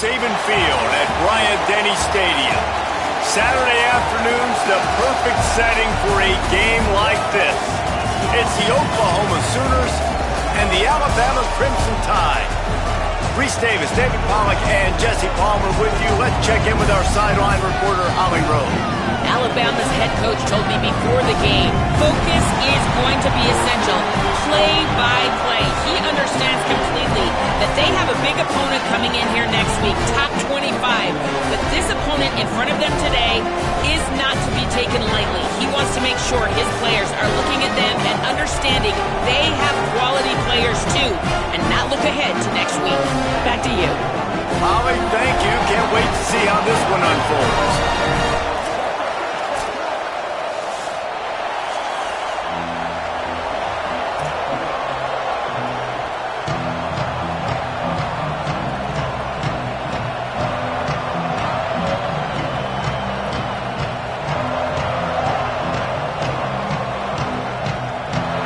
Saban Field at Bryant-Denny Stadium. Saturday afternoon's the perfect setting for a game like this. It's the Oklahoma Sooners and the Alabama Crimson Tide. Reese Davis, David Pollack, and Jesse Palmer with you. Let's check in with our sideline reporter, Holly Rowe. Alabama's head coach told me before the game, focus is going to be essential. Play by play. He understands completely that they have a big opponent coming in here next week, top 25. But this opponent in front of them today is not to be taken lightly. He wants to make sure his players are looking at them and understanding they have quality players too, and not look ahead to next week. Back to you. Holly, thank you. Can't wait to see how this one unfolds.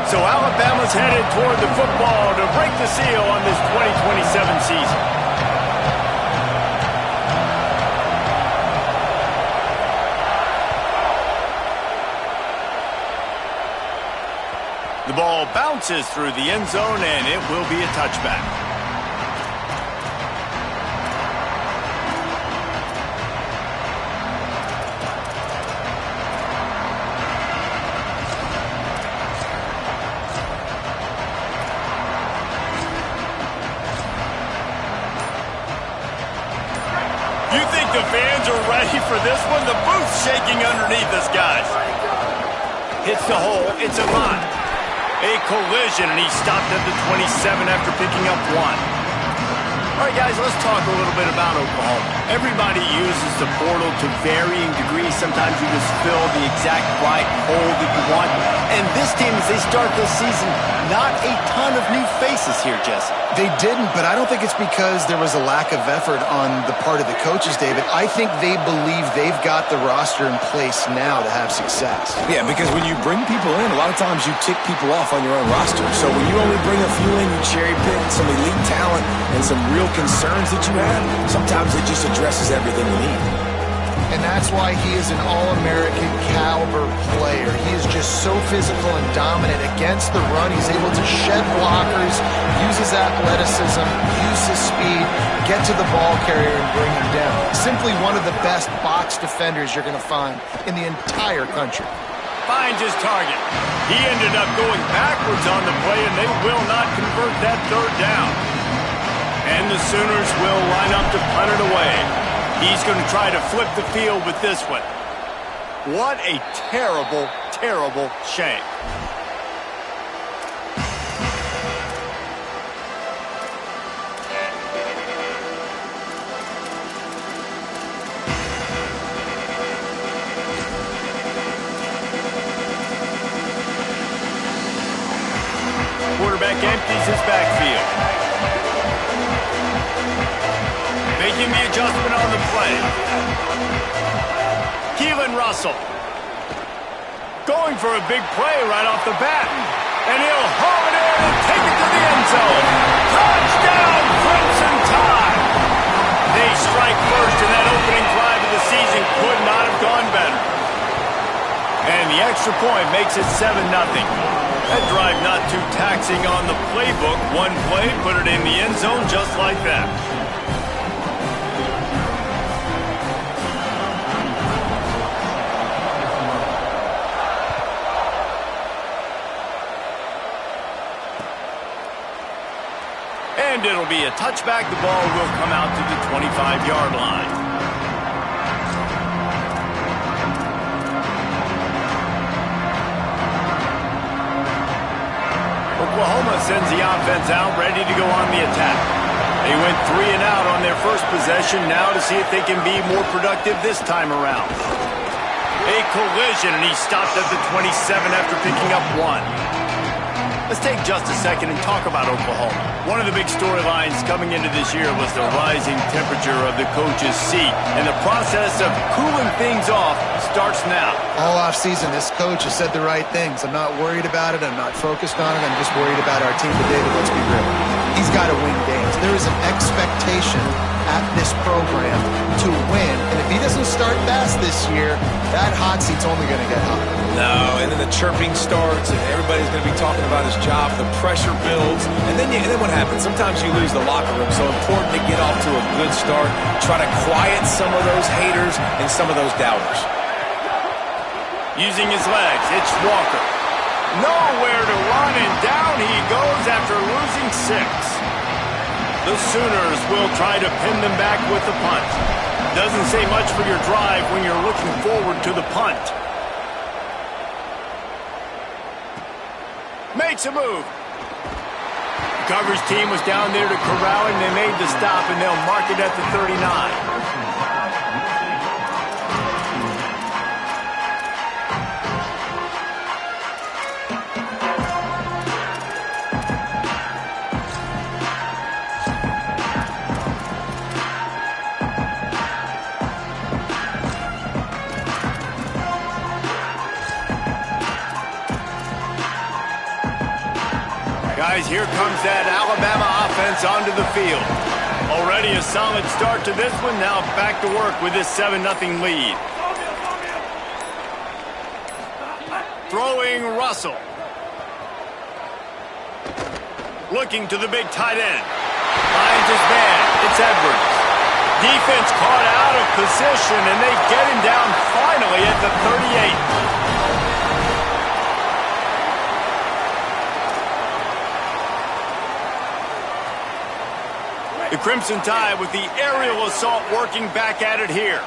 So Alabama's headed toward the football to break the seal on this 2027 season. The ball bounces through the end zone, and it will be a touchback. You think the fans are ready for this one? The booth's shaking underneath us, guys. Hits the hole. It's a run. A collision, and he stopped at the 27 after picking up one. All right, guys, let's talk a little bit about Oklahoma. Everybody uses the portal to varying degrees. Sometimes you just fill the exact right hole that you want. And this team, as they start this season, not a ton of new faces here, Jesse. They didn't, but I don't think it's because there was a lack of effort on the part of the coaches, David. I think they believe they've got the roster in place now to have success. Yeah, because when you bring people in, a lot of times you tick people off on your own roster. So when you only bring a few in, you cherry pick some elite talent and some real concerns that you have, sometimes it just addresses everything you need. And that's why he is an all-American caliber player. He is just so physical and dominant against the run. He's able to shed blockers, use his athleticism, use his speed, get to the ball carrier and bring him down. Simply one of the best box defenders you're going to find in the entire country. Finds his target. He ended up going backwards on the play, and they will not convert that third down. And the Sooners will line up to punt it away. He's going to try to flip the field with this one. What a terrible, terrible shame. Quarterback empties his backfield. Making the adjustment on the play. Keelan Russell. Going for a big play right off the bat. And he'll haul it in and take it to the end zone. Touchdown, Crimson Tide! They strike first, and that opening drive of the season could not have gone better. And the extra point makes it 7-0. That drive not too taxing on the playbook. One play, put it in the end zone just like that. And it'll be a touchback. The ball will come out to the 25-yard line. Oklahoma sends the offense out, ready to go on the attack. They went 3 and out on their first possession, now to see if they can be more productive this time around. A collision, and he stopped at the 27 after picking up one. Let's take just a second and talk about Oklahoma. One of the big storylines coming into this year was the rising temperature of the coach's seat, and the process of cooling things off starts now. All offseason, this coach has said the right things. I'm not worried about it. I'm not focused on it. I'm just worried about our team today, but let's be real. He's got to win games. There is an expectation at this program to win, and if he doesn't start fast this year, that hot seat's only going to get hotter. No, and then the chirping starts, and everybody's going to be talking about his job. The pressure builds, and then what happens? Sometimes you lose the locker room, so important to get off to a good start. Try to quiet some of those haters and some of those doubters. Using his legs, it's Walker. Nowhere to run, and down he goes after losing 6. The Sooners will try to pin them back with the punt. Doesn't say much for your drive when you're looking forward to the punt. Makes a move. The coverage team was down there to corral him. They made the stop, and they'll mark it at the 39. Guys, here comes that Alabama offense onto the field. Already a solid start to this one. Now back to work with this 7-0 lead. Throwing Russell. Looking to the big tight end. Finds his man. It's Edwards. Defense caught out of position, and they get him down finally at the 38. The Crimson Tide with the aerial assault working back at it here.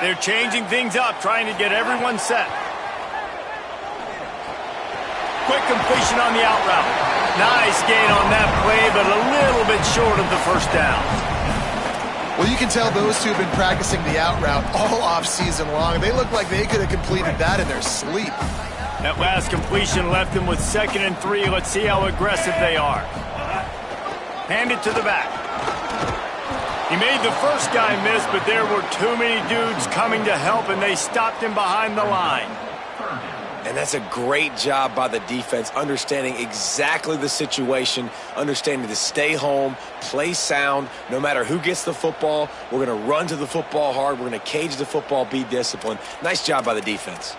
They're changing things up, trying to get everyone set. Quick completion on the out route. Nice gain on that play, but a little bit short of the first down. Well, you can tell those two have been practicing the out route all off-season long. They look like they could have completed that in their sleep. That last completion left them with 2nd and 3. Let's see how aggressive they are. Hand it to the back. He made the first guy miss, but there were too many dudes coming to help, and they stopped him behind the line. And that's a great job by the defense, understanding exactly the situation, understanding to stay home, play sound. No matter who gets the football, we're going to run to the football hard. We're going to cage the football, be disciplined. Nice job by the defense.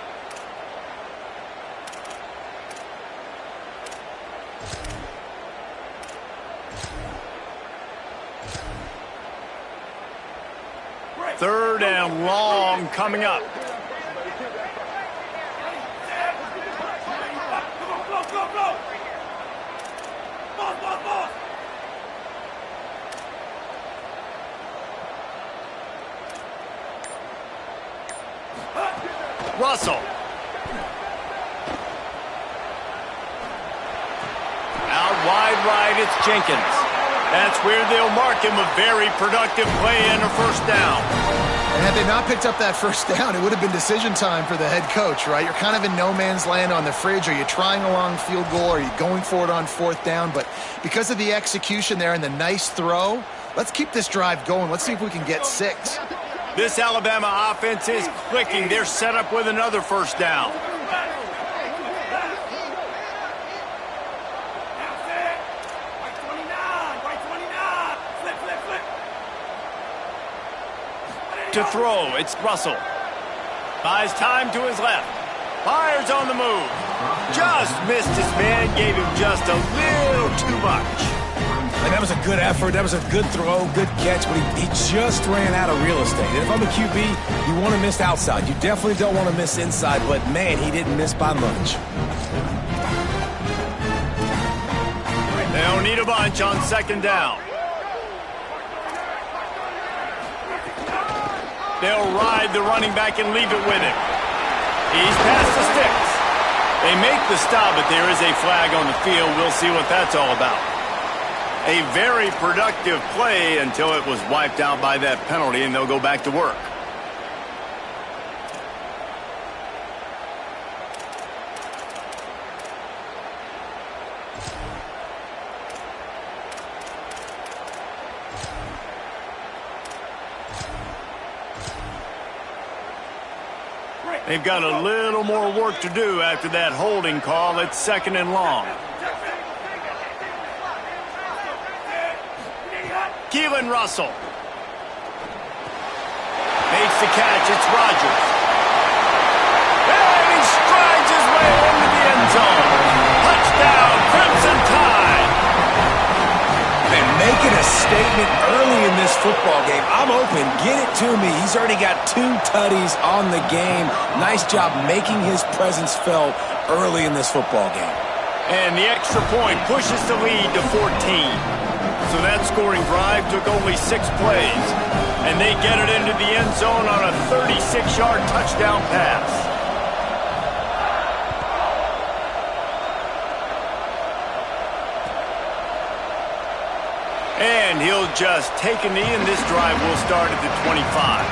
Third and long coming up. Russell. Out wide right, it's Jenkins. That's where they'll mark him. A very productive play and a first down. And had they not picked up that first down, it would have been decision time for the head coach, right? You're kind of in no man's land on the fridge. Are you trying a long field goal? Are you going for it on 4th down? But because of the execution there and the nice throw, let's keep this drive going. Let's see if we can get 6. This Alabama offense is clicking. They're set up with another first down. To throw, it's Russell. Buys time to his left. Fires on the move. Just missed his man, gave him just a little too much. And that was a good effort. That was a good throw, good catch, but he just ran out of real estate. And if I'm a QB, you want to miss outside. You definitely don't want to miss inside, but, man, he didn't miss by much. They'll need a bunch on 2nd down. They'll ride the running back and leave it with him. He's past the sticks. They make the stop, but there is a flag on the field. We'll see what that's all about. A very productive play until it was wiped out by that penalty, and they'll go back to work. They've got a little more work to do after that holding call. It's 2nd and long. Keelan Russell makes the catch. It's Rodgers. And he strides his way into the end zone. Touchdown, Crimson Tide. And making a statement early in this football game. I'm open. Get it to me. He's already got 2 tutties on the game. Nice job making his presence felt early in this football game. And the extra point pushes the lead to 14. So that scoring drive took only 6 plays. And they get it into the end zone on a 36-yard touchdown pass. And he'll just take a knee, and this drive will start at the 25.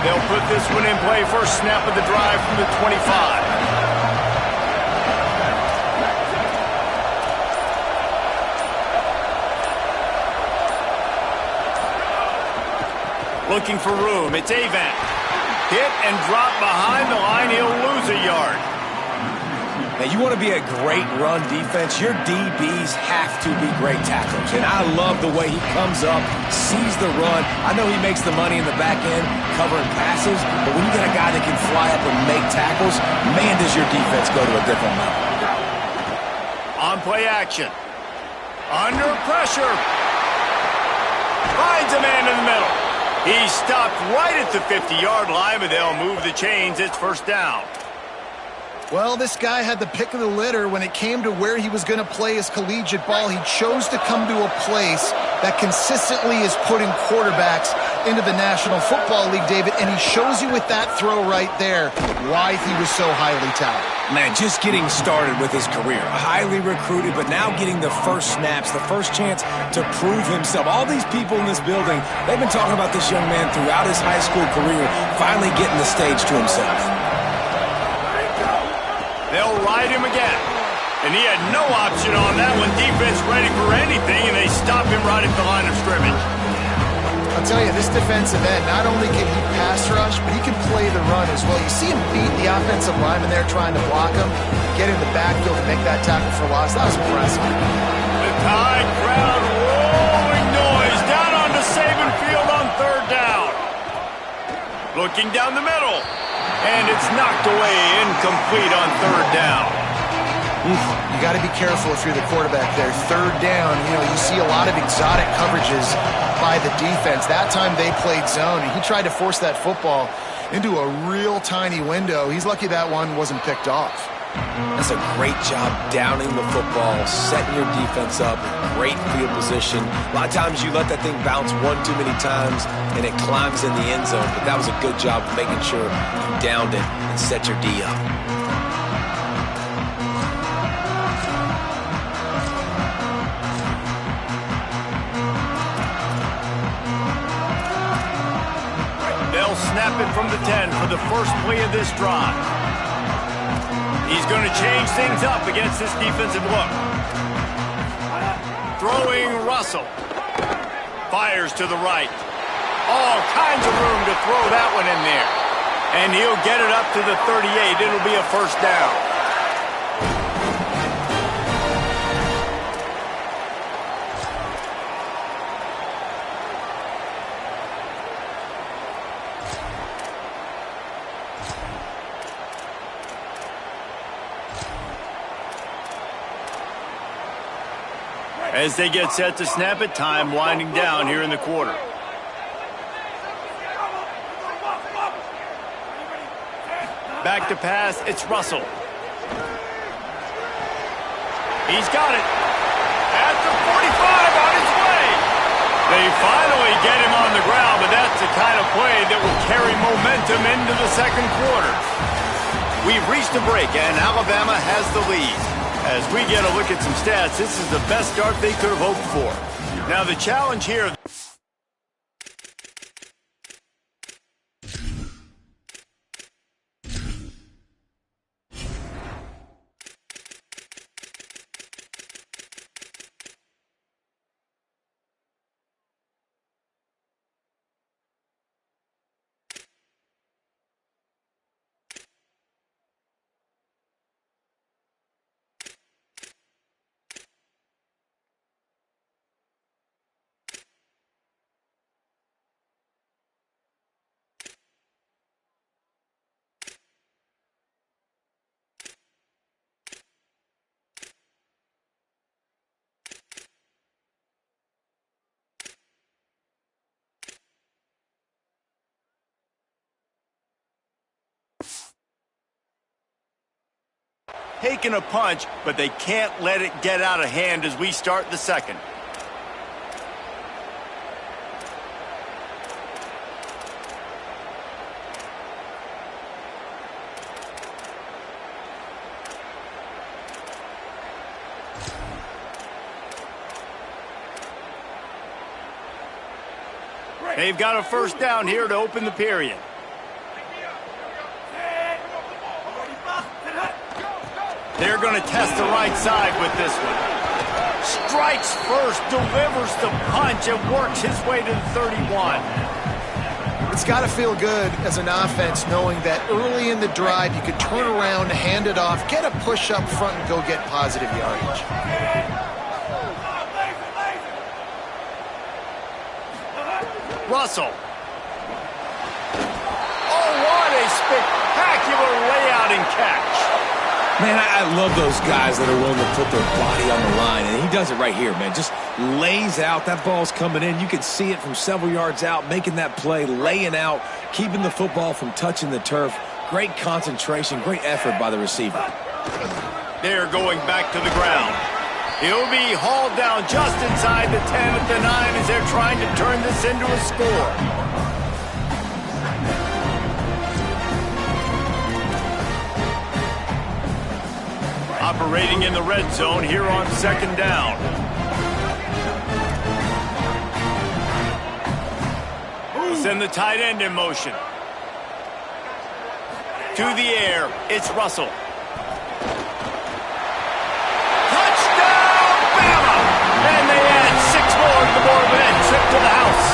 They'll put this one in play. First snap of the drive from the 25. Looking for room. It's Avant. Hit and drop behind the line. He'll lose a yard. Now, you want to be a great run defense, your DBs have to be great tacklers. And I love the way he comes up, sees the run. I know he makes the money in the back end covering passes, but when you got a guy that can fly up and make tackles, man, does your defense go to a different level. On play action. Under pressure. Finds a man in the middle. He's stopped right at the 50-yard line, but they'll move the chains. It's first down. Well, this guy had the pick of the litter when it came to where he was going to play his collegiate ball. He chose to come to a place that consistently is putting quarterbacks into the National Football League, David, and he shows you with that throw right there why he was so highly touted. Man, just getting started with his career. Highly recruited, but now getting the first snaps, the first chance to prove himself. All these people in this building, they've been talking about this young man throughout his high school career, finally getting the stage to himself. They'll ride him again. And he had no option on that one. Defense ready for anything, and they stop him right at the line of scrimmage. I'll tell you, this defensive end, not only can he pass rush, but he can play the run as well. You see him beat the offensive lineman there trying to block him, get in the backfield to make that tackle for loss. That was impressive. The Tide crowd rolling noise down onto Saban Field on 3rd down. Looking down the middle. And it's knocked away, incomplete on 3rd down. You got to be careful if you're the quarterback there. 3rd down, you see a lot of exotic coverages by the defense. That time they played zone, and he tried to force that football into a real tiny window. He's lucky that one wasn't picked off. That's a great job downing the football, setting your defense up, great field position. A lot of times you let that thing bounce one too many times and it climbs in the end zone, but that was a good job of making sure you downed it and set your D up. They'll snap it from the 10 for the first play of this drive. He's going to change things up against this defensive look. Throwing Russell. Fires to the right. All kinds of room to throw that one in there. And he'll get it up to the 38. It'll be a first down. As they get set to snap it, time winding down here in the quarter. Back to pass, it's Russell. He's got it. At the 45, on his way. They finally get him on the ground, but that's the kind of play that will carry momentum into the second quarter. We've reached a break, and Alabama has the lead. As we get a look at some stats, this is the best start they could have hoped for. Now the challenge here... taking a punch, but they can't let it get out of hand as we start the second. They've got a first down here to open the period. They're going to test the right side with this one. Strikes first, delivers the punch, and works his way to the 31. It's got to feel good as an offense knowing that early in the drive you could turn around, hand it off, get a push up front, and go get positive yardage. Russell. Oh, what a spectacular layout and catch. Man, I love those guys that are willing to put their body on the line, and he does it right here, man. Just lays out. That ball's coming in. You can see it from several yards out, making that play, laying out, keeping the football from touching the turf. Great concentration, great effort by the receiver. They're going back to the ground. He'll be hauled down just inside the 10 at the 9 as they're trying to turn this into a score. Operating in the red zone here on second down. We'll send the tight end in motion. To the air, it's Russell. And they add 6 more to the board with that trip to the house.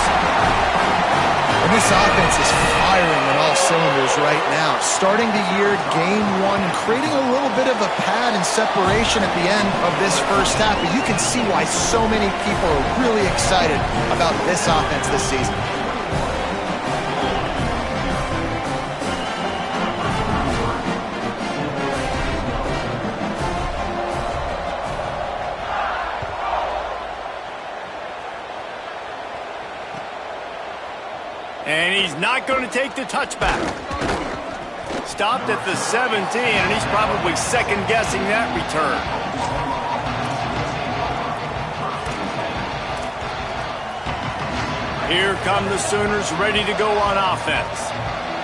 And this offense is firing on all cylinders right now. Starting the year, game 1, and creating a little bit of a pad and separation at the end of this first half. But you can see why so many people are really excited about this offense this season. And he's not going to take the touchback. Stopped at the 17, and he's probably second-guessing that return. Here come the Sooners ready to go on offense.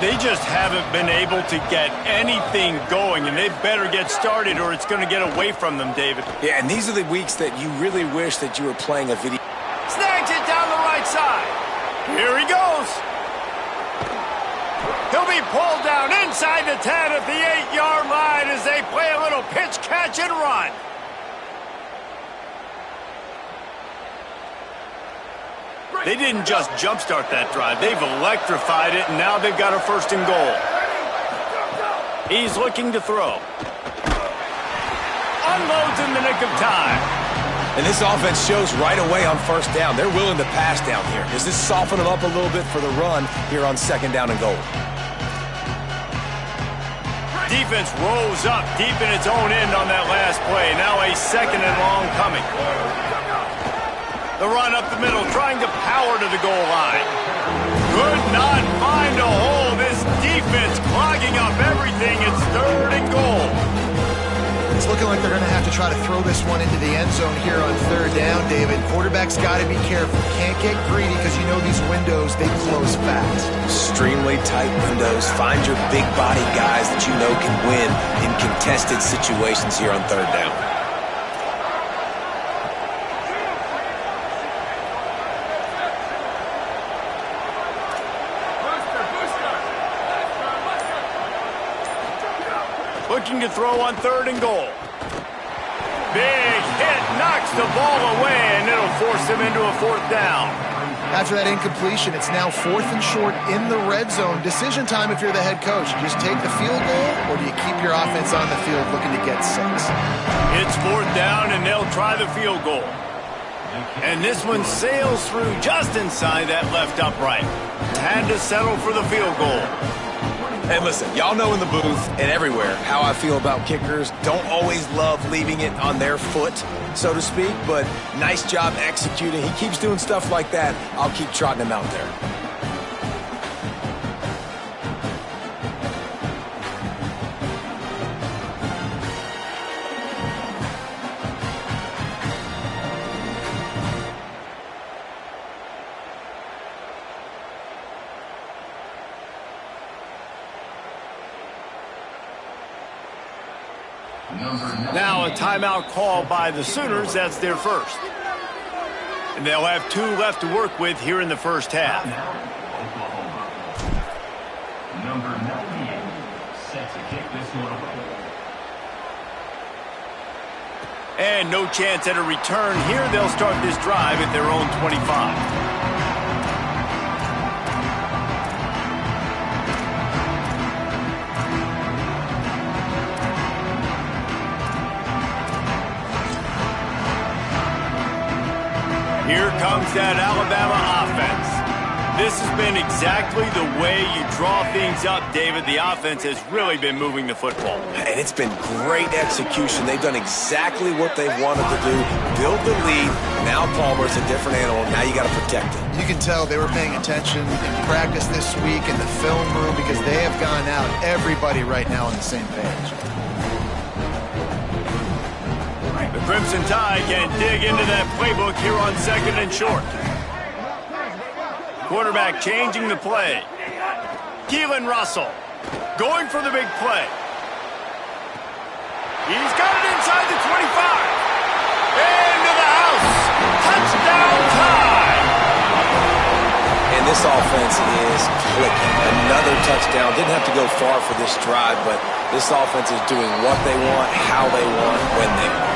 They just haven't been able to get anything going, and they better get started or it's going to get away from them, David. Yeah, and these are the weeks that you really wish that you were playing a video. Snags it down the right side. Here he goes. He'll be pulled down inside the 10 at the 8-yard line as they play a little pitch, catch, and run. They didn't just jumpstart that drive. They've electrified it, and now they've got a first and goal. He's looking to throw. Unloads in the nick of time. And this offense shows right away on first down. They're willing to pass down here. Does this soften them up a little bit for the run here on second down and goal? Defense rolls up deep in its own end on that last play. Now a second and long coming. The run up the middle, trying to power to the goal line. Could not find a hole. This defense clogging up everything. It's third and goal. It's looking like they're going to have to try to throw this one into the end zone here on third down, David. Quarterback's got to be careful. Can't get greedy because you know these windows, they close fast. Extremely tight windows. Find your big body guys that you know can win in contested situations here on third down. Looking to throw on third and goal. Big hit, knocks the ball away, and it'll force him into a fourth down. After that incompletion, it's now 4th and short in the red zone. Decision time if you're the head coach. You just take the field goal, or do you keep your offense on the field looking to get 6? It's fourth down, and they'll try the field goal. And this one sails through just inside that left upright. Had to settle for the field goal. And listen, y'all know in the booth and everywhere how I feel about kickers. Don't always love leaving it on their foot, so to speak, but nice job executing. He keeps doing stuff like that. I'll keep trotting him out there. Now a timeout call by the Sooners. That's their first. And they'll have 2 left to work with here in the first half. Number 98, set to kick this one away. And no chance at a return here. They'll start this drive at their own 25. Here comes that Alabama offense. This has been exactly the way you draw things up, David. The offense has really been moving the football. And it's been great execution. They've done exactly what they wanted to do, build the lead. Now Palmer's a different animal. Now you got to protect it. You can tell they were paying attention in practice this week in the film room because they have gone out, everybody right now on the same page. The Crimson Tide can dig into that playbook here on 2nd and short. Quarterback changing the play. Keelan Russell going for the big play. He's got it inside the 25. Into the house. Touchdown Tide. And this offense is clicking. Another touchdown. Didn't have to go far for this drive, but this offense is doing what they want, how they want, when they want.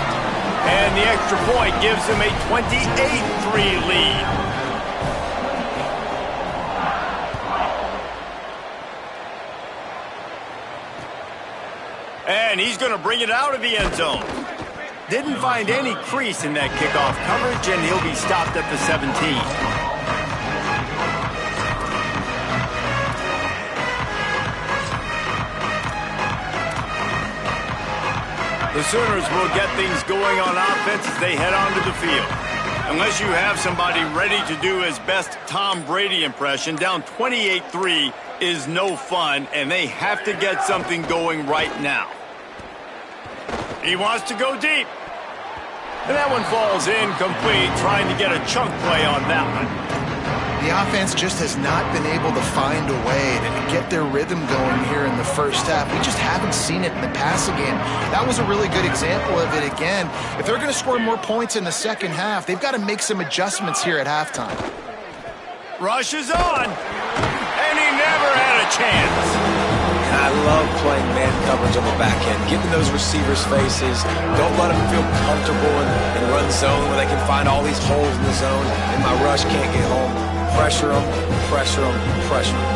And the extra point gives them a 28-3 lead. And he's going to bring it out of the end zone. Didn't find any crease in that kickoff coverage, and he'll be stopped at the 17. The Sooners will get things going on offense as they head onto the field. Unless you have somebody ready to do his best Tom Brady impression, down 28-3 is no fun, and they have to get something going right now. He wants to go deep. And that one falls incomplete, trying to get a chunk play on that one. The offense just has not been able to find a way to get their rhythm going here in the first half. We just haven't seen it in the passing game. That was a really good example of it again. If they're going to score more points in the second half, they've got to make some adjustments here at halftime. Rush is on, and he never had a chance. I love playing man coverage on the back end, getting those receivers' faces. Don't let them feel comfortable in run zone where they can find all these holes in the zone, and my rush can't get home. Pressure them, pressure them, pressure them.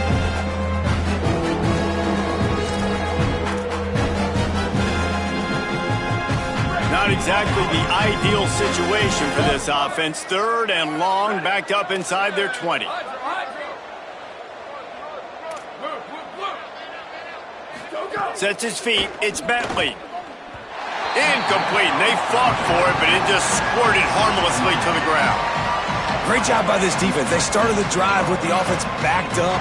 Not exactly the ideal situation for this offense. 3rd and long, backed up inside their 20. Sets his feet. It's Bentley. Incomplete. They fought for it, but it just squirted harmlessly to the ground. Great job by this defense. They started the drive with the offense backed up,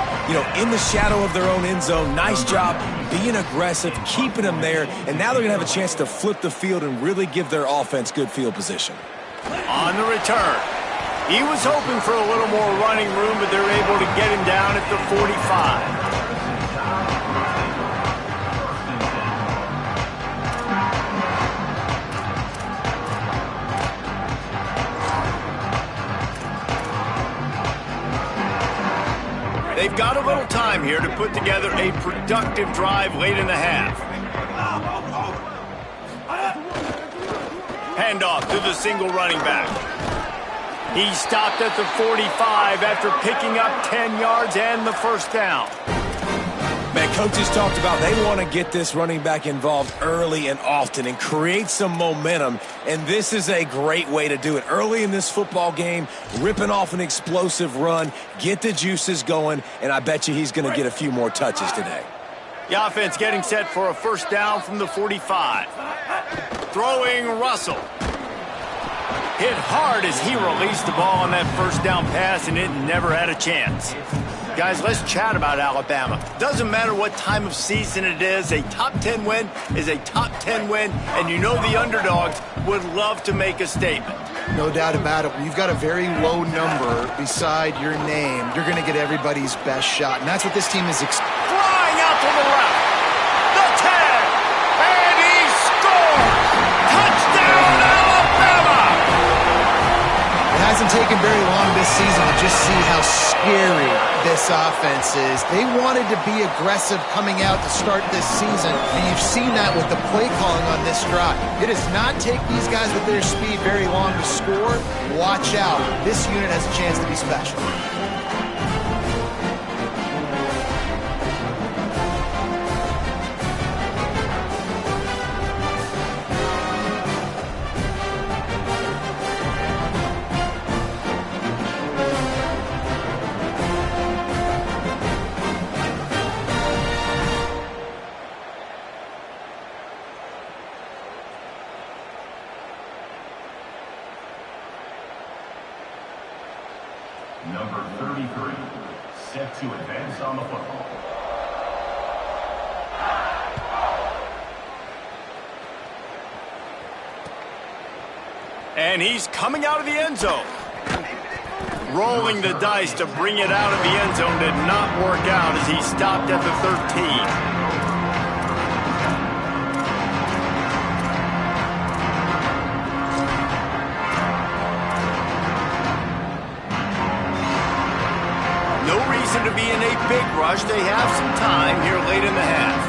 in the shadow of their own end zone. Nice job being aggressive, keeping them there, and now they're going to have a chance to flip the field and really give their offense good field position. On the return. He was hoping for a little more running room, but they're able to get him down at the 45. They've got a little time here to put together a productive drive late in the half. Handoff to the single running back. He stopped at the 45 after picking up 10 yards and the first down. Man, coaches talked about they want to get this running back involved early and often and create some momentum, and this is a great way to do it. Early in this football game, ripping off an explosive run, get the juices going, and I bet you he's going to get a few more touches today. The offense getting set for a first down from the 45. Throwing Russell. Hit hard as he released the ball on that first down pass, and it never had a chance. Guys, let's chat about Alabama. Doesn't matter what time of season it is, a top 10 win is a top 10 win, and you know the underdogs would love to make a statement. No doubt about it. When you've got a very low number beside your name, you're going to get everybody's best shot, and that's what this team is flying out to the left. The 10, and he scores! Hasn't taken very long this season to just see how scary this offense is. They wanted to be aggressive coming out to start this season, and you've seen that with the play calling on this drive. It does not take these guys with their speed very long to score. Watch out. This unit has a chance to be special. Number 33, set to advance on the football. And he's coming out of the end zone. Rolling the dice to bring it out of the end zone did not work out as he stopped at the 13. To be in a big rush. They have some time here late in the half.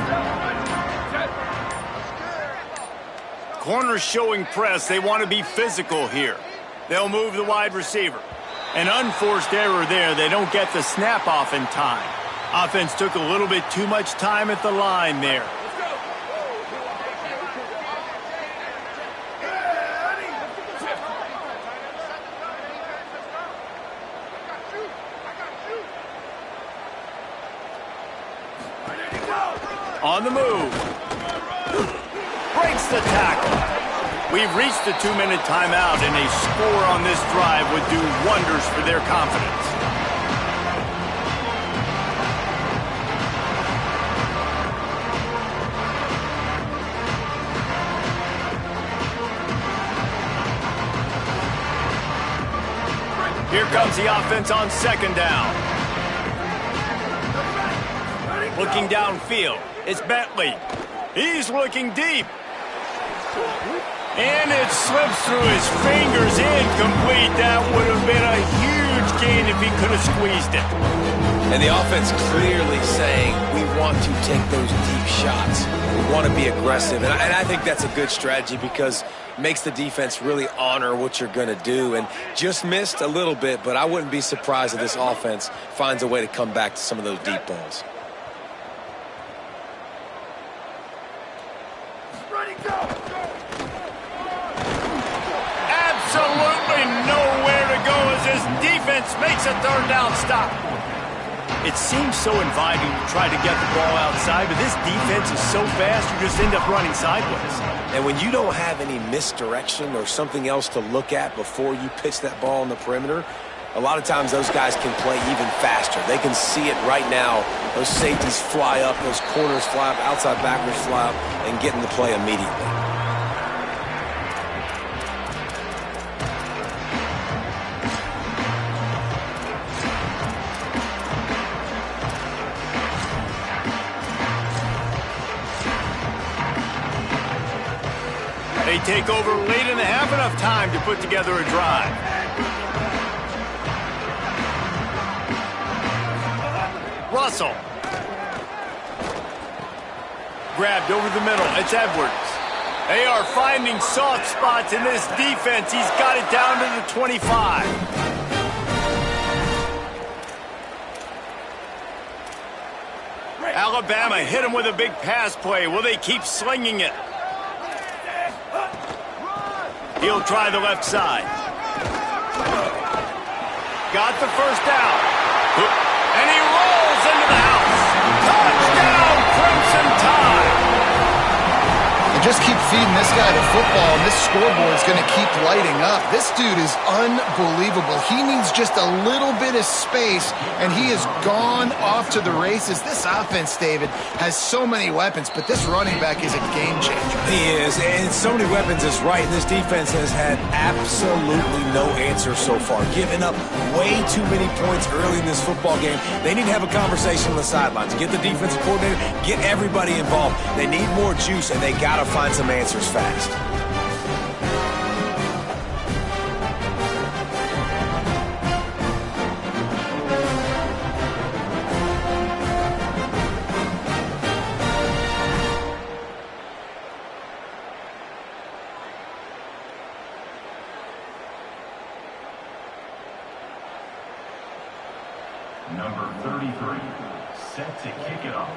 Corners showing press. They want to be physical here. They'll move the wide receiver. An unforced error there. They don't get the snap off in time. Offense took a little bit too much time at the line there. On the move. Breaks the tackle. We've reached the 2-minute timeout, and a score on this drive would do wonders for their confidence. Here comes the offense on second down. Looking downfield. It's Bentley. He's looking deep. And it slips through his fingers. Incomplete. That would have been a huge gain if he could have squeezed it. And the offense clearly saying, we want to take those deep shots. We want to be aggressive. And I think that's a good strategy because it makes the defense really honor what you're going to do. And just missed a little bit, but I wouldn't be surprised if this offense finds a way to come back to some of those deep balls. Absolutely nowhere to go as his defense makes a third down stop. It seems so inviting to try to get the ball outside, but this defense is so fast you just end up running sideways. And when you don't have any misdirection or something else to look at before you pitch that ball on the perimeter, a lot of times those guys can play even faster. They can see it right now. Those safeties fly up, those corners fly up, outside backers fly up, and get in the play immediately. They take over late in the half, enough time to put together a drive. Russell. Grabbed over the middle. It's Edwards. They are finding soft spots in this defense. He's got it down to the 25. Alabama hit him with a big pass play. Will they keep slinging it? He'll try the left side. Got the first down. And he rolls into the house. Touchdown, Crimson Tide. And just keep feeding this guy the football, and this scoreboard is going to keep lighting up. This dude is unbelievable. He needs just a little bit of space, and he has gone off to the races. This offense, David, has so many weapons, but this running back is a game changer. He is, and so many weapons is right. And this defense has had absolutely no answer so far, giving up way too many points early in this football game. They need to have a conversation on the sidelines. Get the defensive coordinator, get everybody involved. They need more juice, and they got to find some answers fast. Number 33, set to kick it off.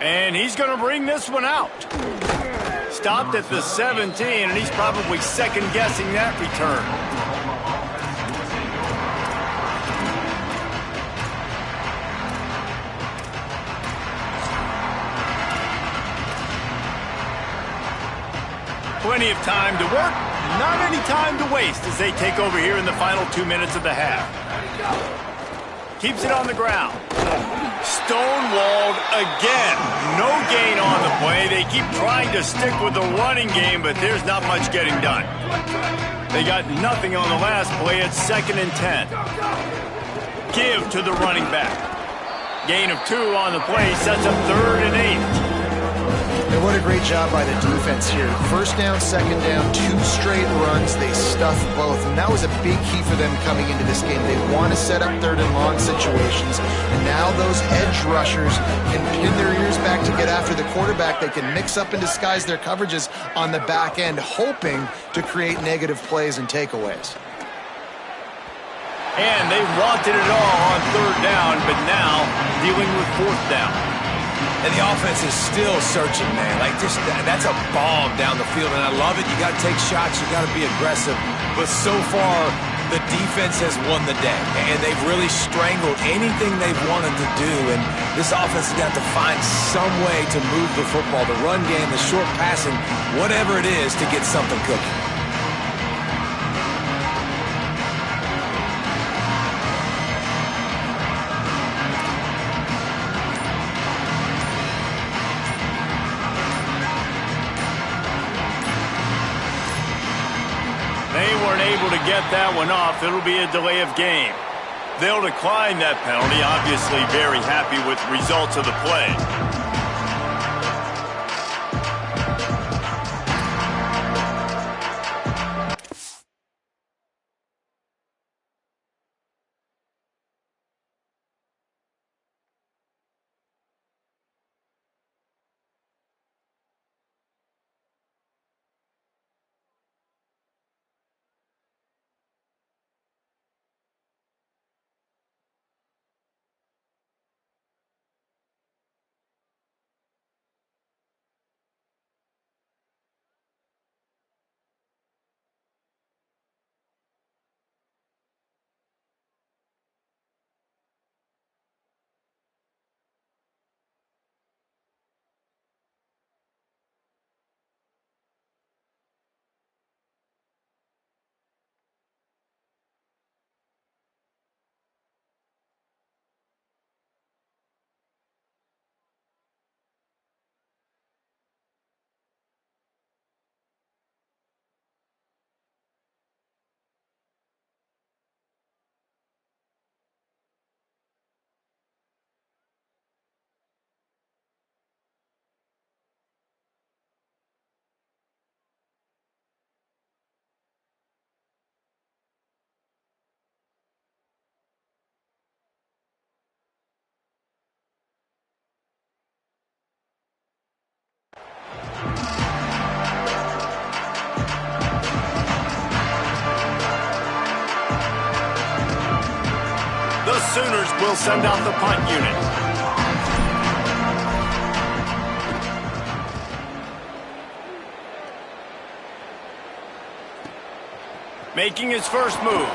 And he's going to bring this one out. Stopped at the 17, and he's probably second-guessing that return. Plenty of time to work, not any time to waste as they take over here in the final 2 minutes of the half. Keeps it on the ground. Stonewalled again. No gain on the play. They keep trying to stick with the running game, but there's not much getting done. They got nothing on the last play. It's 2nd and 10. Give to the running back. Gain of 2 on the play sets up 3rd and 8. And what a great job by the defense here. 1st down, 2nd down, 2 straight runs. They stuffed both, and that was a big key for them coming into this game. They want to set up 3rd and long situations, and now those edge rushers can pin their ears back to get after the quarterback. They can mix up and disguise their coverages on the back end, hoping to create negative plays and takeaways. And they wanted it all on 3rd down, but now dealing with 4th down. And the offense is still searching, man. Like, just that's a bomb down the field, and I love it. You got to take shots. You got to be aggressive. But so far, the defense has won the day, and they've really strangled anything they've wanted to do. And this offense has got to find some way to move the football, the run game, the short passing, whatever it is, to get something cooking. Able to get that one off. It'll be a delay of game. They'll decline that penalty, obviously very happy with the results of the play. The Sooners will send out the punt unit. Making his first move.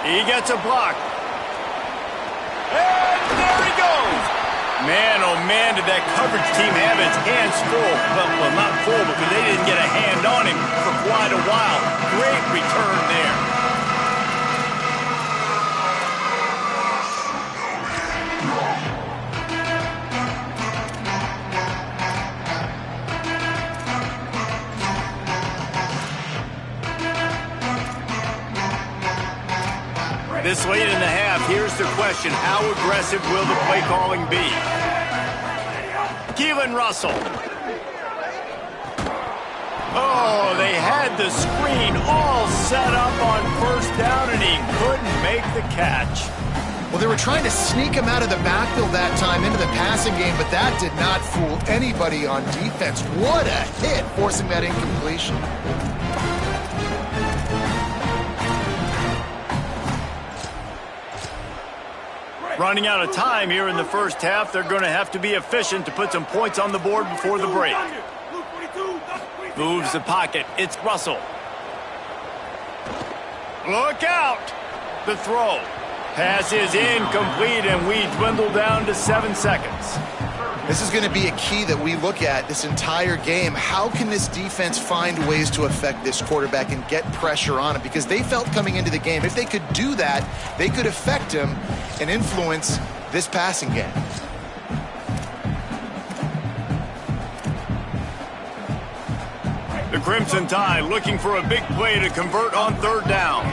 He gets a block. And there he goes. Man, oh man, did that coverage team have its hands full. Well, not full because they didn't get a hand on him for quite a while. Great return there. This late in the half, here's the question. How aggressive will the play calling be? Keelan Russell. Oh, they had the screen all set up on 1st down, and he couldn't make the catch. Well, they were trying to sneak him out of the backfield that time into the passing game, but that did not fool anybody on defense. What a hit, forcing that incompletion. Running out of time here in the first half. They're going to have to be efficient to put some points on the board before the break. Moves the pocket. It's Russell. Look out! The throw. Pass is incomplete, and we dwindle down to 7 seconds. This is going to be a key that we look at this entire game. How can this defense find ways to affect this quarterback and get pressure on him? Because they felt coming into the game, if they could do that, they could affect him and influence this passing game. The Crimson Tide looking for a big play to convert on third down.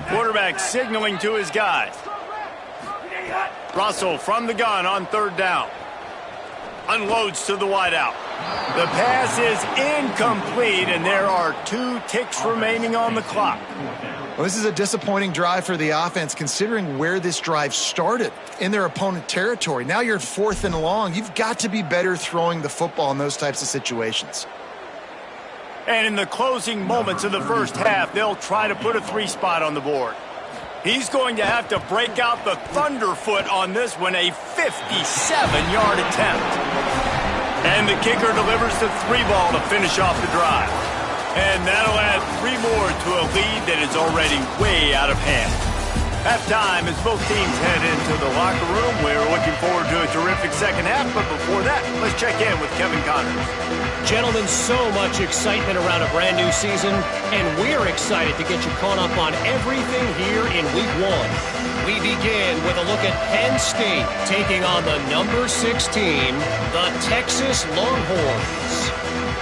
Quarterback signaling to his guys. Russell from the gun on third down. Unloads to the wideout. The pass is incomplete, and there are 2 ticks remaining on the clock. Well, this is a disappointing drive for the offense, considering where this drive started, in their opponent territory. Now you're at 4th and long. You've got to be better throwing the football in those types of situations. And in the closing moments of the first half, they'll try to put a 3 spot on the board. He's going to have to break out the thunderfoot on this one, a 57-yard attempt. And the kicker delivers the 3 ball to finish off the drive. And that'll add 3 more to a lead that is already way out of hand. Halftime as both teams head into the locker room. We're looking forward to a terrific second half, but before that, let's check in with Kevin Connors. Gentlemen, so much excitement around a brand new season, and we're excited to get you caught up on everything here in Week 1. We begin with a look at Penn State taking on the number 6 team, the Texas Longhorns.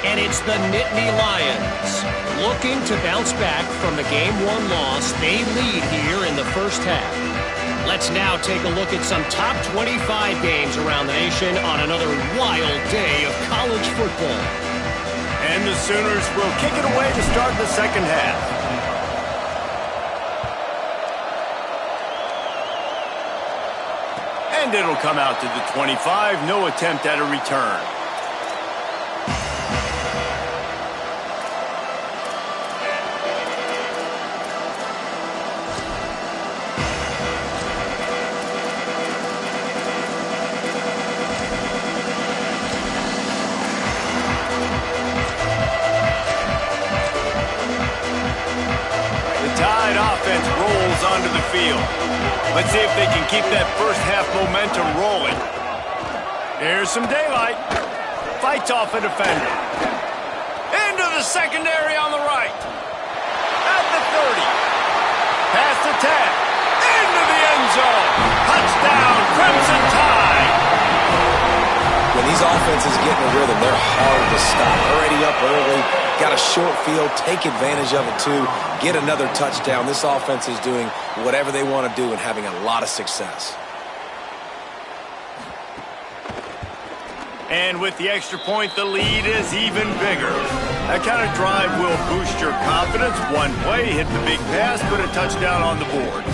And it's the Nittany Lions looking to bounce back from the Game 1 loss. They lead here in the first half. Let's now take a look at some top 25 games around the nation on another wild day of college football. And the Sooners will kick it away to start the second half. And it'll come out to the 25. No attempt at a return. Offense rolls onto the field. Let's see if they can keep that first half momentum rolling. Here's some daylight. Fights off a defender. Into the secondary on the right. At the 30. Past the 10. Into the end zone. Touchdown, Crimson Tide. When these offenses get in a rhythm, they're hard to stop. Already up early, got a short field, take advantage of it too, get another touchdown. This offense is doing whatever they want to do and having a lot of success. And with the extra point, the lead is even bigger. That kind of drive will boost your confidence. One play, hit the big pass, put a touchdown on the board.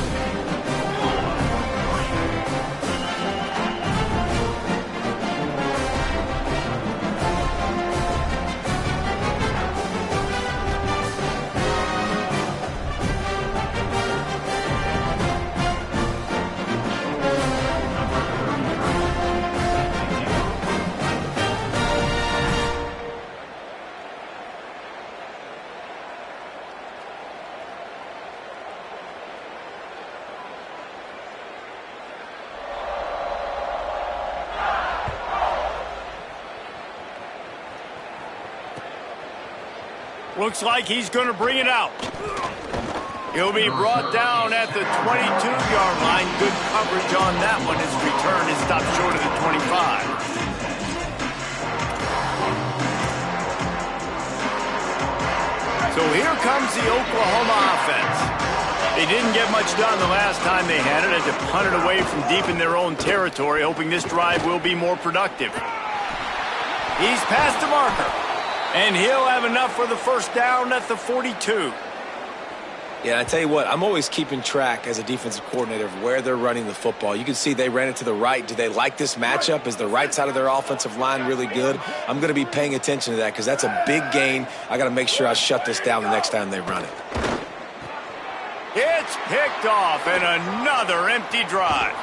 Looks like he's going to bring it out. He'll be brought down at the 22-yard line. Good coverage on that one. His return is stopped short of the 25. So here comes the Oklahoma offense. They didn't get much done the last time they had it. Had to punt it away from deep in their own territory, hoping this drive will be more productive. He's past the marker. And he'll have enough for the first down at the 42. Yeah, I tell you what, I'm always keeping track as a defensive coordinator of where they're running the football. You can see they ran it to the right. Do they like this matchup? Is the right side of their offensive line really good? I'm going to be paying attention to that because that's a big gain. I got to make sure I shut this down the next time they run it. It's picked off, and another empty drive.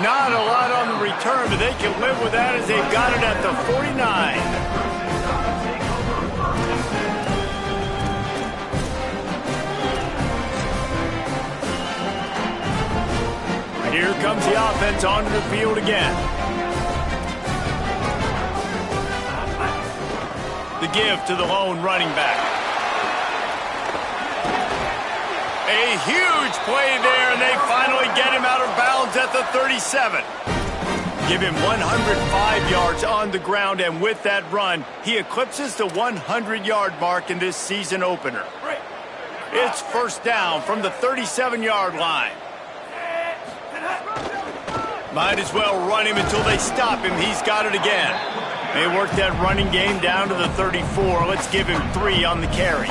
Not a lot on the return, but they can live with that as they've got it at the 49. Here comes the offense onto the field again. The give to the lone running back. A huge play there, and they finally get him out of bounds at the 37. Give him 105 yards on the ground, and with that run, he eclipses the 100-yard mark in this season opener. It's first down from the 37-yard line. Might as well run him until they stop him. He's got it again. They work that running game down to the 34. Let's give him 3 on the carry.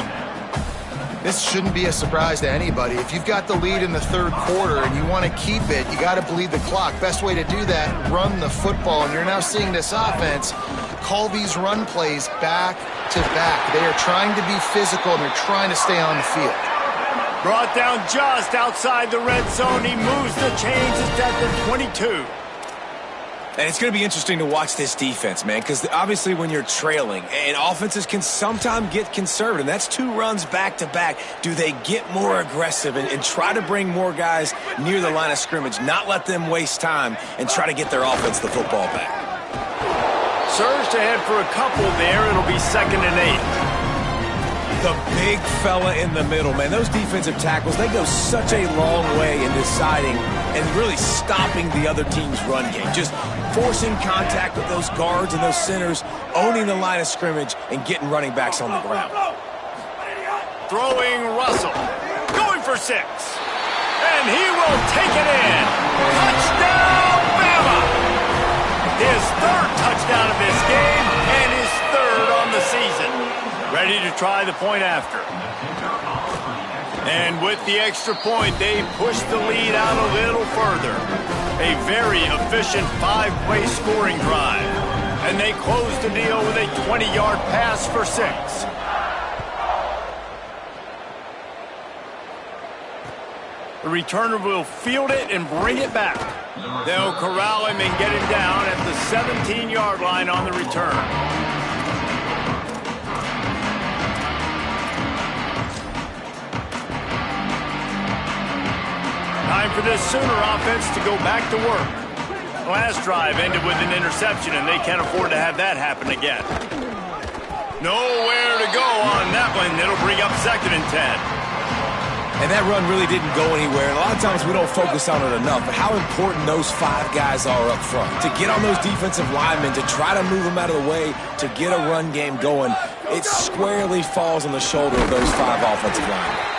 This shouldn't be a surprise to anybody. If you've got the lead in the third quarter and you want to keep it, you got to bleed the clock. Best way to do that, run the football. And you're now seeing this offense call these run plays back to back. They are trying to be physical, and they're trying to stay on the field. Brought down just outside the red zone. He moves the chains. It's at the 22. And it's going to be interesting to watch this defense, man, because obviously when you're trailing, and offenses can sometimes get conservative, and that's 2 runs back-to-back. Do they get more aggressive and try to bring more guys near the line of scrimmage, not let them waste time, and try to get their offense the football back? Surged ahead for a couple there. It'll be 2nd and 8. The big fella in the middle, man. Those defensive tackles, they go such a long way in deciding and really stopping the other team's run game. Just forcing contact with those guards and those centers, owning the line of scrimmage, and getting running backs on the ground. Throwing Russell. Going for 6. And he will take it in. Touchdown, Bama! His 3rd touchdown of this game and his 3rd on the season. Ready to try the point after. And with the extra point, they push the lead out a little further. A very efficient 5-play scoring drive. And they close the deal with a 20-yard pass for 6. The returner will field it and bring it back. They'll corral him and get him down at the 17-yard line on the return. Time for this Sooner offense to go back to work. Last drive ended with an interception, and they can't afford to have that happen again. Nowhere to go on that one. It'll bring up 2nd and 10. And that run really didn't go anywhere. And a lot of times we don't focus on it enough, but how important those 5 guys are up front. To get on those defensive linemen, to try to move them out of the way, to get a run game going, it squarely falls on the shoulder of those 5 offensive linemen.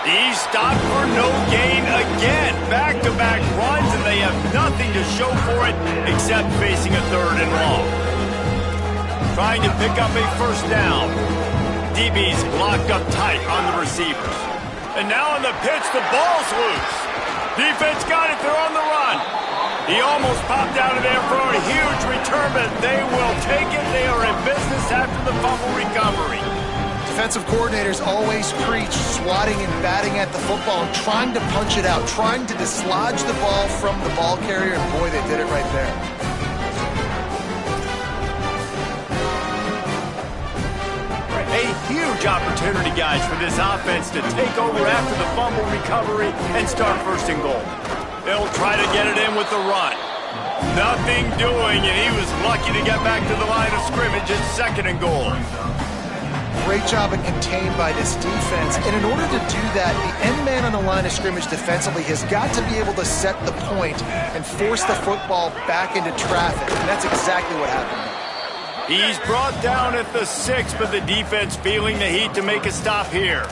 He stopped for no gain again. Back-to-back runs, and they have nothing to show for it except facing a 3rd and long. Trying to pick up a 1st down. DB's blocked up tight on the receivers. And now on the pitch, the ball's loose. Defense got it. They're on the run. He almost popped out of there for a huge return, but they will take it. They are in business after the fumble recovery. Defensive coordinators always preach swatting and batting at the football and trying to punch it out, trying to dislodge the ball from the ball carrier, and boy, they did it right there. A huge opportunity, guys, for this offense to take over after the fumble recovery and start 1st and goal. They'll try to get it in with the run. Nothing doing, and he was lucky to get back to the line of scrimmage at 2nd and goal. Great job and contained by this defense. And in order to do that, the end man on the line of scrimmage defensively has got to be able to set the point and force the football back into traffic. And that's exactly what happened. He's brought down at the 6, but the defense feeling the heat to make a stop here.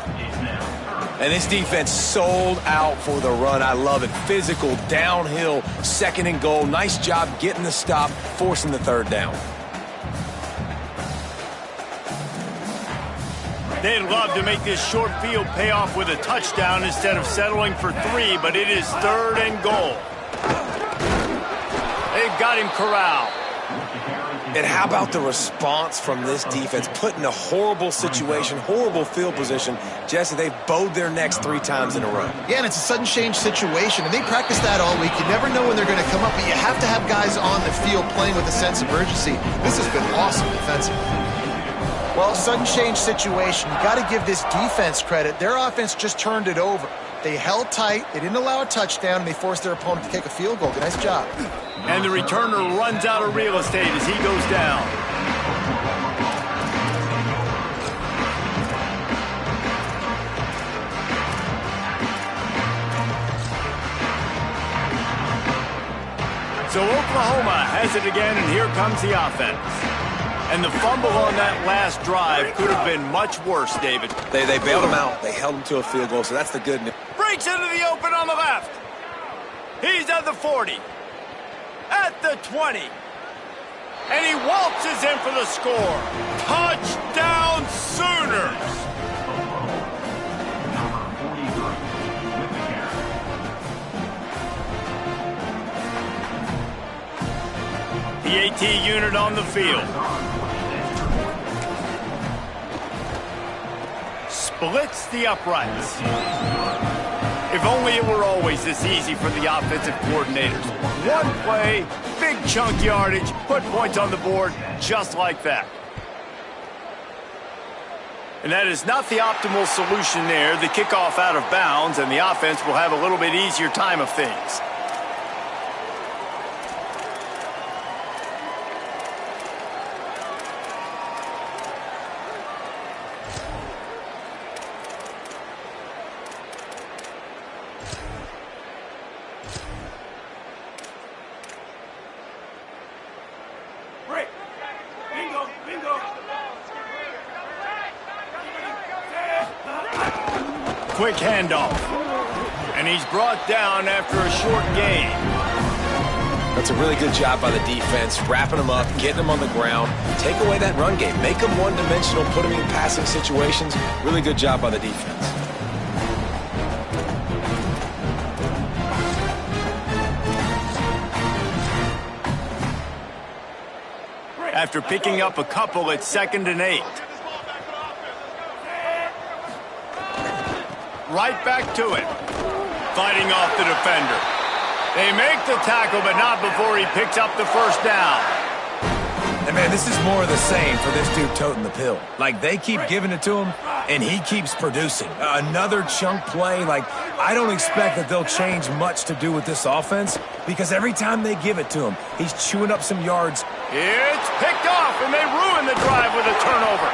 And this defense sold out for the run. I love it. Physical, downhill, 2nd and goal. Nice job getting the stop, forcing the 3rd down. They'd love to make this short field pay off with a touchdown instead of settling for 3, but it is 3rd and goal. They've got him corralled. And how about the response from this defense? Put in a horrible situation, horrible field position. Jesse, they've bowed their necks 3 times in a row. Yeah, and it's a sudden change situation, and they practice that all week. You never know when they're going to come up, but you have to have guys on the field playing with a sense of urgency. This has been awesome defensively. Well, sudden change situation. You got to give this defense credit. Their offense just turned it over. They held tight, they didn't allow a touchdown, and they forced their opponent to kick a field goal. Nice job. And the returner runs out of real estate as he goes down. So Oklahoma has it again, and here comes the offense. And the fumble on that last drive could have been much worse, David. They bailed him out. They held him to a field goal, so that's the good news. Breaks into the open on the left. He's at the 40. At the 20. And he waltzes in for the score. Touchdown Sooners! The AT unit on the field. Splits the uprights. If only it were always this easy for the offensive coordinators. One play, big chunk yardage, put points on the board just like that. And that is not the optimal solution there. The kickoff out of bounds, and the offense will have a little bit easier time of things. Quick handoff. And he's brought down after a short gain. That's a really good job by the defense, wrapping them up, getting them on the ground. Take away that run game. Make them one-dimensional, put them in passing situations. Really good job by the defense. After picking up a couple, it's 2nd and 8. Right back to it. Fighting off the defender. They make the tackle, but not before he picks up the first down. And man, this is more of the same for this dude toting the pill. Like, they keep giving it to him, and he keeps producing. Another chunk play. Like, I don't expect that they'll change much to do with this offense, because every time they give it to him, he's chewing up some yards. It's picked off, and they ruin the drive with a turnover.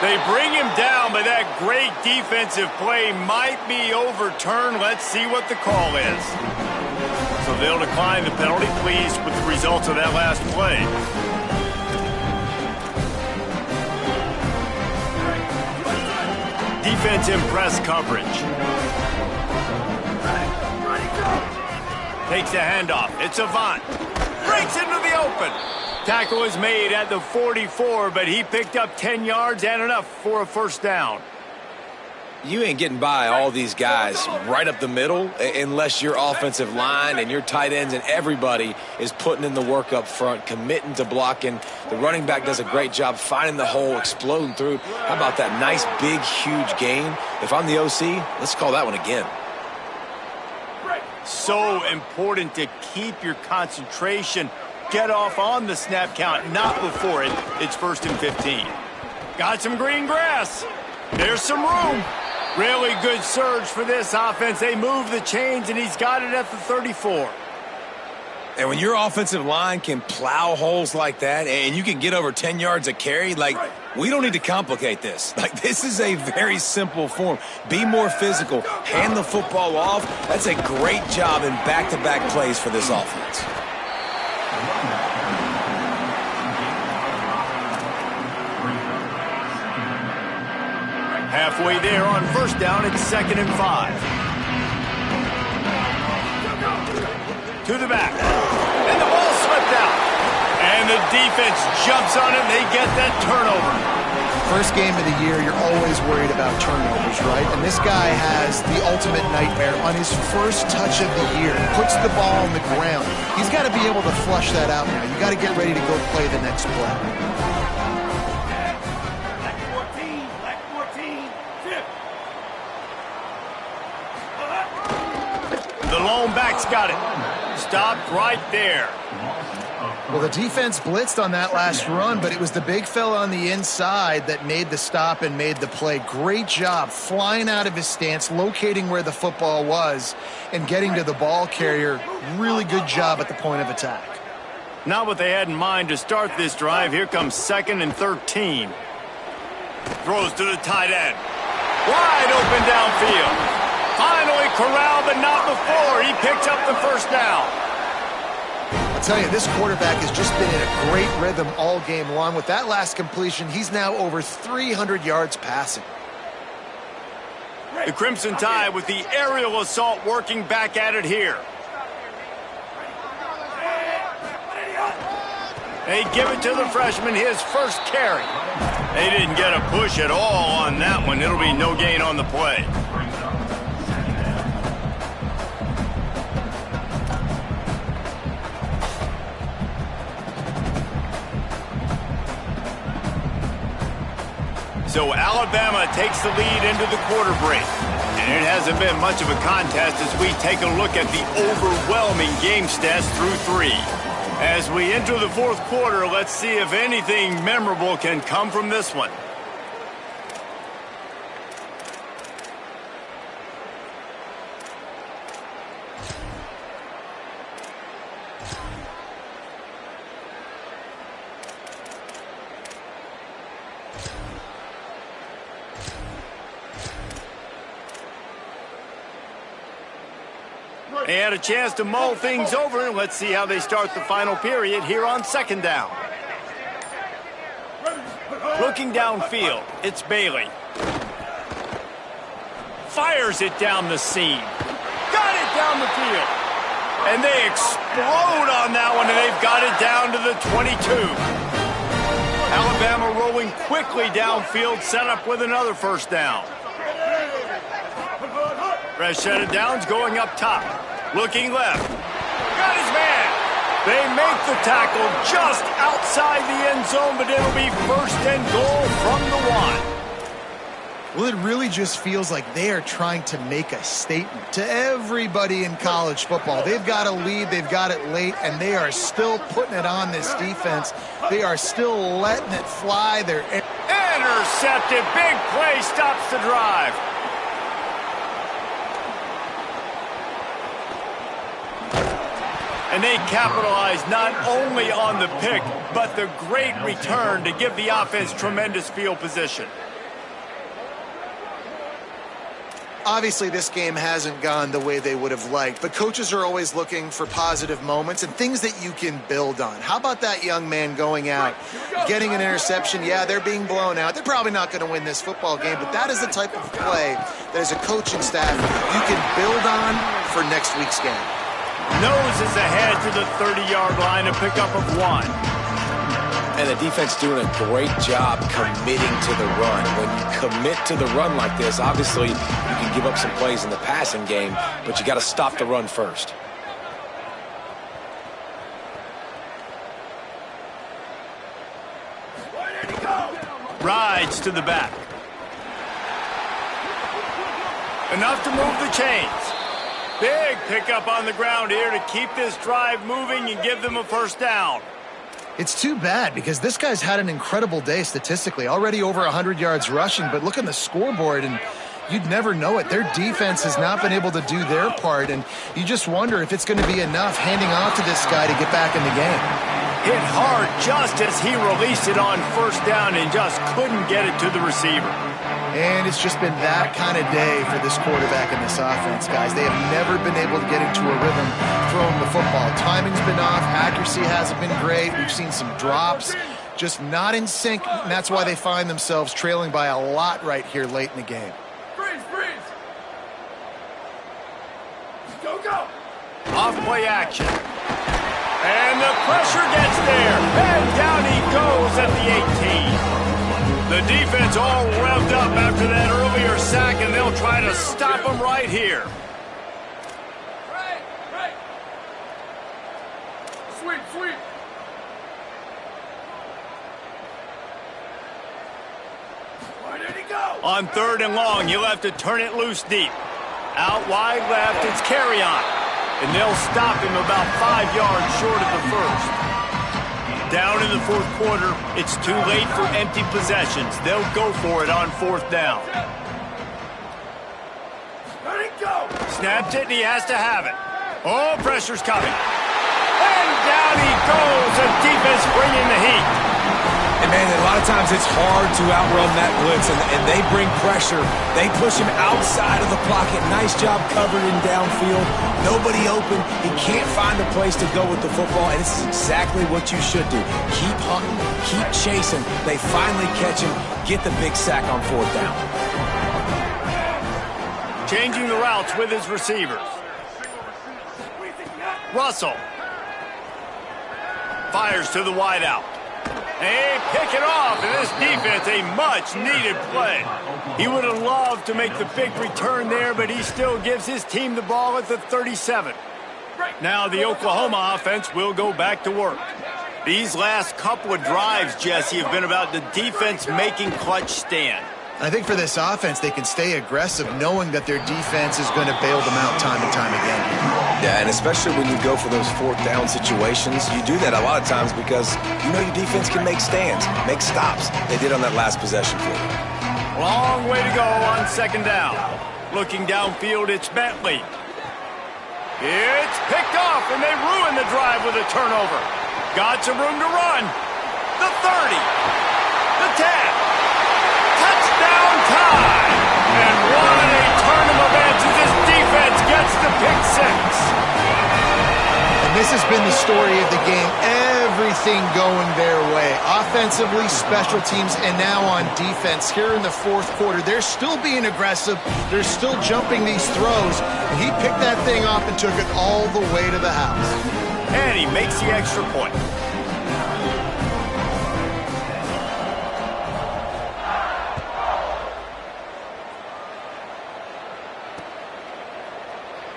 They bring him down, but that great defensive play might be overturned. Let's see what the call is. So they'll decline the penalty, pleased with the results of that last play. Defense in press coverage. Takes a handoff. It's Avant. Breaks into the open. Tackle is made at the 44, but he picked up 10 yards and enough for a first down. You ain't getting by all these guys right up the middle unless your offensive line and your tight ends and everybody is putting in the work up front, committing to blocking. The running back does a great job finding the hole, exploding through. How about that nice, big, huge gain? If I'm the OC, let's call that one again. So important to keep your concentration. Get off on the snap count, not before it. It's 1st and 15. Got some green grass. There's some room. Really good surge for this offense. They move the chains, and he's got it at the 34. And when your offensive line can plow holes like that and you can get over 10 yards a carry, like, we don't need to complicate this. Like, this is a very simple form. Be more physical. Hand the football off. That's a great job in back-to-back plays for this offense. Halfway there on first down, it's 2nd and 5. To the back. And the ball slipped out. And the defense jumps on it. They get that turnover. First game of the year, you're always worried about turnovers, right? And this guy has the ultimate nightmare on his first touch of the year. He puts the ball on the ground. He's got to be able to flush that out now. You got to get ready to go play the next play. The lone back's got it. Stopped right there. Well, the defense blitzed on that last run, but it was the big fella on the inside that made the stop and made the play. Great job flying out of his stance, locating where the football was, and getting to the ball carrier. Really good job at the point of attack. Not what they had in mind to start this drive. Here comes 2nd and 13. Throws to the tight end. Wide open downfield. Finally corralled, but not before. He picks up the first down. I'll tell you, this quarterback has just been in a great rhythm all game long. With that last completion, he's now over 300 yards passing. The Crimson Tide with the aerial assault working back at it here. They give it to the freshman, his first carry. They didn't get a push at all on that one. It'll be no gain on the play. So Alabama takes the lead into the quarter break. And it hasn't been much of a contest as we take a look at the overwhelming game stats through 3. As we enter the 4th quarter, let's see if anything memorable can come from this one. They had a chance to mull things over, and let's see how they start the final period here on 2nd down. Looking downfield, it's Bailey. Fires it down the seam. Got it down the field. And they explode on that one, and they've got it down to the 22. Alabama rolling quickly downfield, set up with another first down. Fresh set of downs going up top. Looking left. Got his man. They make the tackle just outside the end zone, but it'll be 1st and goal from the 1. Well, it really just feels like they are trying to make a statement to everybody in college football. They've got a lead, they've got it late, and they are still putting it on this defense. They are still letting it fly. They're intercepted. Big play stops the drive. And they capitalize not only on the pick, but the great return to give the offense tremendous field position. Obviously, this game hasn't gone the way they would have liked, but coaches are always looking for positive moments and things that you can build on. How about that young man going out, getting an interception? Yeah, they're being blown out. They're probably not going to win this football game, but that is the type of play that as a coaching staff you can build on for next week's game. Noses ahead to the 30-yard line, a pickup of 1. And the defense doing a great job committing to the run. When you commit to the run like this, obviously you can give up some plays in the passing game, but you got to stop the run first. Rides to the back. Enough to move the chains. Big pickup on the ground here to keep this drive moving and give them a first down. It's too bad because this guy's had an incredible day statistically. Already over 100 yards rushing, but look on the scoreboard and you'd never know it. Their defense has not been able to do their part, and you just wonder if it's going to be enough handing off to this guy to get back in the game. Hit hard just as he released it on first down and just couldn't get it to the receiver. And it's just been that kind of day for this quarterback and this offense, guys. They have never been able to get into a rhythm throwing the football. Timing's been off. Accuracy hasn't been great. We've seen some drops, just not in sync, and that's why they find themselves trailing by a lot right here late in the game. Freeze! Go! Off-play action. And the pressure gets there. And down he goes at the 18. The defense defense all revved up after that earlier sack, and they'll try to stop him right here. Sweep. Where did he go? On 3rd and long, he'll have to turn it loose deep. Out wide left, it's carry on. And they'll stop him about 5 yards short of the first. Down in the 4th quarter, it's too late for empty possessions. They'll go for it on 4th down. Let it go. Snapped it, and he has to have it. Oh, pressure's coming. And down he goes. The defense bringing the heat. And, man, a lot of times it's hard to outrun that blitz, and they bring pressure. They push him outside of the pocket. Nice job covered in downfield. Nobody open. He can't find a place to go with the football, and this is exactly what you should do. Keep hunting, keep chasing. They finally catch him, get the big sack on 4th down. Changing the routes with his receivers. Russell. Fires to the wideout. They pick it off, and this defense, a much-needed play. He would have loved to make the big return there, but he still gives his team the ball at the 37. Now the Oklahoma offense will go back to work. These last couple of drives, Jesse, have been about the defense making clutch stand. I think for this offense, they can stay aggressive knowing that their defense is going to bail them out time and time again. Yeah, and especially when you go for those 4th down situations, you do that a lot of times because you know your defense can make stands, make stops. They did on that last possession for you. Long way to go on 2nd down. Looking downfield, it's Bentley. It's picked off, and they ruin the drive with a turnover. Got some room to run. The 30. The 10. Touchdown time! And what a turn of events as this defense gets the pick 6. And this has been the story of the game. Everything going their way. Offensively, special teams, and now on defense. Here in the 4th quarter, they're still being aggressive. They're still jumping these throws. And he picked that thing off and took it all the way to the house. And he makes the extra point.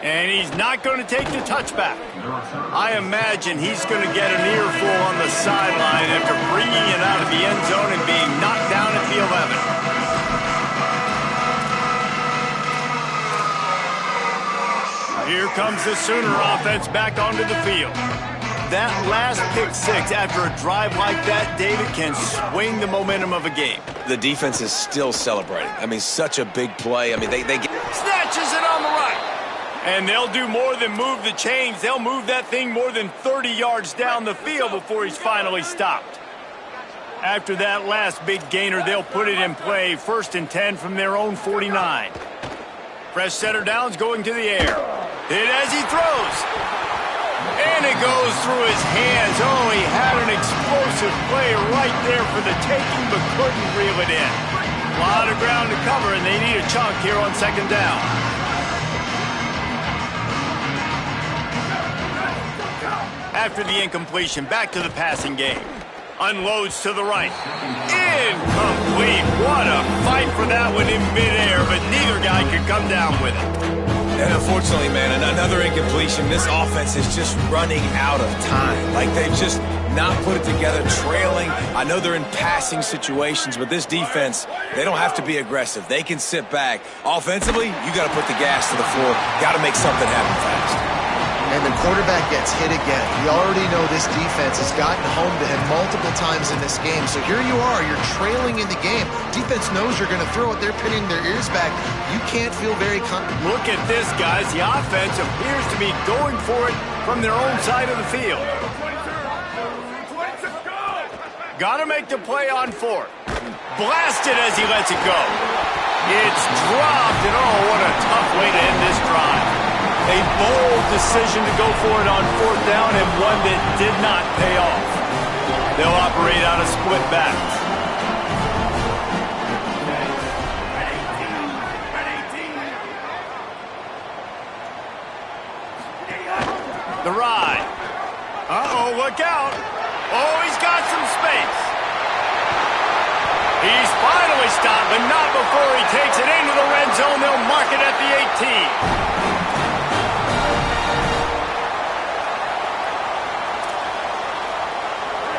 And he's not going to take the touchback. I imagine he's going to get an earful on the sideline after bringing it out of the end zone and being knocked down at the 11. Here comes the Sooner offense back onto the field. That last pick 6 after a drive like that, David, can swing the momentum of a game. The defense is still celebrating. I mean, such a big play. I mean, they get... Snatches it on the right. And they'll do more than move the chains. They'll move that thing more than 30 yards down the field before he's finally stopped. After that last big gainer, they'll put it in play. 1st and 10 from their own 49. Fresh setter downs going to the air. Hit as he throws. And it goes through his hands. Oh, he had an explosive play right there for the taking, but couldn't reel it in. A lot of ground to cover, and they need a chunk here on 2nd down. After the incompletion, back to the passing game. Unloads to the right. Incomplete. What a fight for that one in midair, but neither guy could come down with it. And unfortunately, man, another incompletion. This offense is just running out of time. Like they've just not put it together, trailing. I know they're in passing situations, but this defense, they don't have to be aggressive. They can sit back. Offensively, you got to put the gas to the floor. Got to make something happen fast. And the quarterback gets hit again. We already know this defense has gotten home to him multiple times in this game. So here you are, you're trailing in the game. Defense knows you're going to throw it. They're pinning their ears back. You can't feel very confident. Look at this, guys. The offense appears to be going for it from their own side of the field. Got to make the play on 4th. Blasted as he lets it go. It's dropped, and oh, what a tough way to end this drive. A bold decision to go for it on 4th down, and one that did not pay off. They'll operate out of split backs. The ride. Uh-oh, look out. Oh, he's got some space. He's finally stopped, but not before he takes it into the red zone. They'll mark it at the 18.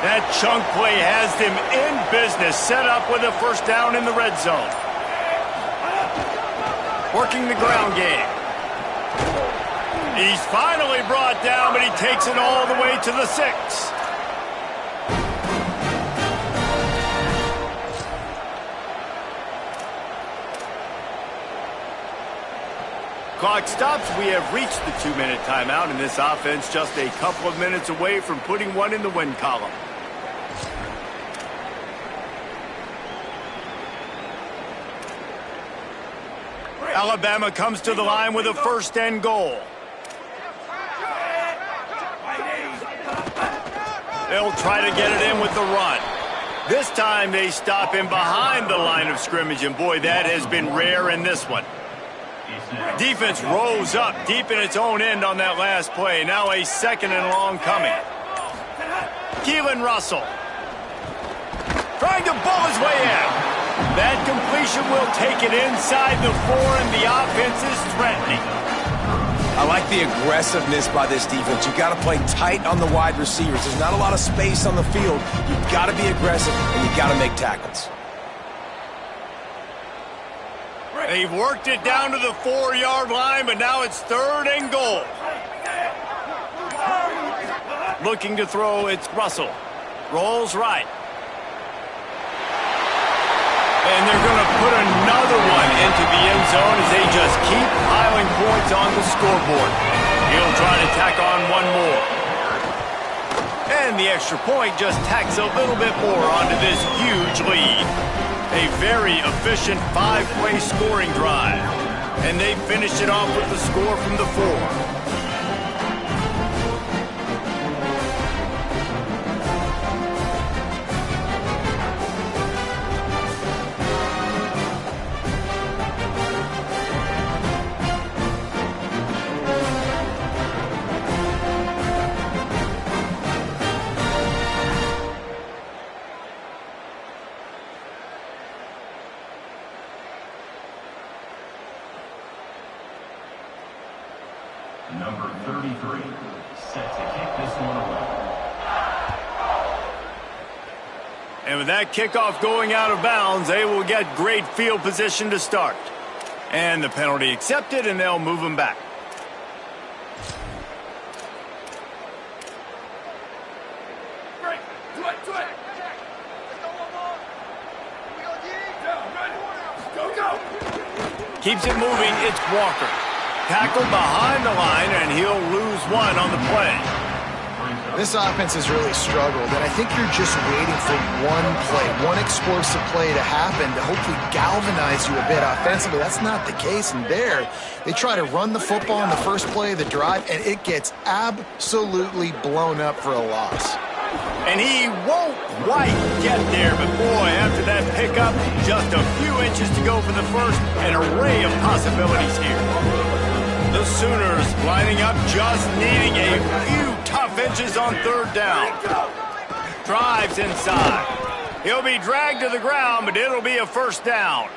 That chunk play has them in business, set up with a first down in the red zone. Working the ground game. He's finally brought down, but he takes it all the way to the 6. Clock stops. We have reached the 2-minute timeout, and this offense just a couple of minutes away from putting one in the win column. Alabama comes to the line with a first and goal. They'll try to get it in with the run. This time they stop him behind the line of scrimmage, and boy, that has been rare in this one. Defense rose up deep in its own end on that last play. Now a second and long coming. Keelan Russell trying to bull his way in. That completion will take it inside the 4, and the offense is threatening. I like the aggressiveness by this defense. You've got to play tight on the wide receivers. There's not a lot of space on the field. You've got to be aggressive, and you've got to make tackles. They've worked it down to the 4-yard line, but now it's third and goal. Looking to throw, it's Russell. Rolls right. And they're going to put another one into the end zone as they just keep piling points on the scoreboard. He'll try to tack on one more. And the extra point just tacks a little bit more onto this huge lead. A very efficient 5-play scoring drive. And they finished it off with the score from the 4. Number 33, set to kick this one away. And with that kickoff going out of bounds, they will get great field position to start. And the penalty accepted, and they'll move them back. Keeps it moving, it's Walker. Tackled behind the line, and he'll lose one on the play. This offense has really struggled, and I think you're just waiting for one play, one explosive play to happen to hopefully galvanize you a bit offensively. That's not the case, and there, they try to run the football in the first play of the drive, and it gets absolutely blown up for a loss. And he won't quite get there, but boy, after that pickup, just a few inches to go for the first, an array of possibilities here. The Sooners lining up, just needing a few tough inches on third down. Drives inside. He'll be dragged to the ground, but it'll be a first down.